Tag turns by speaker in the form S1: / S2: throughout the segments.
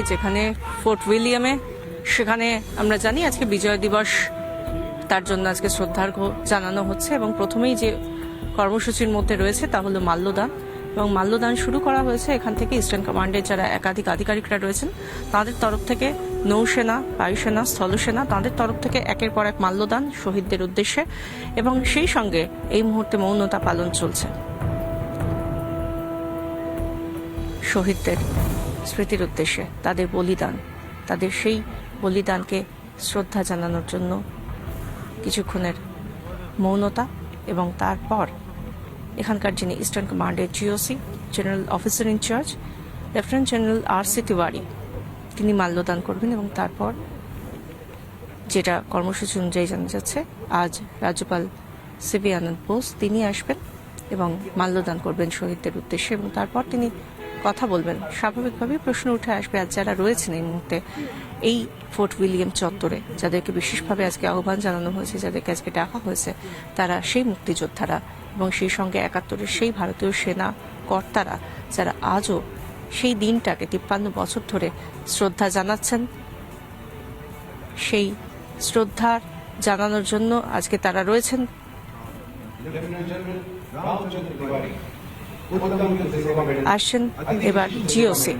S1: যেখানে ফোর্ট উইলিয়ামে, সেখানে আমরা জানি আজকে বিজয় দিবস, তার জন্য আজকে শ্রদ্ধার্ঘ্য জানানো হচ্ছে এবং প্রথমেই যে কর্মসূচির মধ্যে রয়েছে তা হলো মাল্যদান, এবং মাল্যদান শুরু করা হয়েছে এখান থেকে ইস্টার্ন কমান্ডের যারা একাধিক আধিকারিকরা রয়েছেন তাদের তরফ থেকে, নৌসেনা, বায়ুসেনা, স্থলসেনা, তাদের তরফ থেকে একের পর এক মাল্যদান শহীদদের উদ্দেশ্যে, এবং সেই সঙ্গে এই মুহূর্তে মৌনতা পালন চলছে শহীদদের স্মৃতির উদ্দেশ্যে, তাদের বলিদান, তাদের সেই বলিদানকে শ্রদ্ধা জানানোর জন্য কিছুক্ষণের মৌনতা। এবং তারপর এখানকার যিনি ইস্টার্ন কমান্ডের GOC, general officer in charge lieutenant general R C. Tiwari, তিনি মাল্যদান করবেন। এবং তারপর যেটা কর্মসূচি অনুযায়ী জানা যাচ্ছে, আজ রাজ্যপাল সিবি আনন্দ বোস তিনি আসবেন এবং মাল্যদান করবেন শহীদদের উদ্দেশ্যে, এবং তারপর তিনি কথা বলবেন। স্বাভাবিকভাবেই প্রশ্ন উঠে আসবে, আজ যারা রয়েছেন এই মুহূর্তে এই ফোর্ট উইলিয়াম চত্বরে, যাদেরকে বিশেষভাবে আজকে আহ্বান জানানো হয়েছে, যাদেরকে আজকে ডাকা হয়েছে, তারা সেই মুক্তিযোদ্ধারা এবং সেই সঙ্গে ৭১-এর সেই ভারতীয় সেনা কর্তারা যারা আজও সেই দিনটাকে ৫৩ বছর ধরে শ্রদ্ধা জানাচ্ছেন। সেই শ্রদ্ধা জানানোর জন্য আজকে তারা রয়েছেন। আসছেন এবার জিওসি।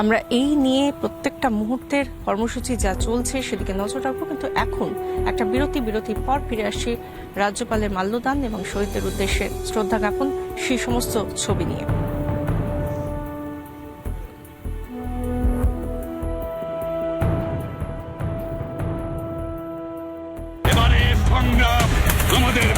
S1: আমরা এই নিয়ে প্রত্যেকটা মুহূর্তের কর্মসূচি যা চলছে সেদিকে নজর রাখবো, কিন্তু এখন একটা বিরতির পর ফিরে আসছি রাজ্যপালের মাল্যদান এবং শহীদদের উদ্দেশ্যে শ্রদ্ধা জ্ঞাপন, সেই সমস্ত ছবি নিয়ে।
S2: এবারে সংগ্রাম আমাদের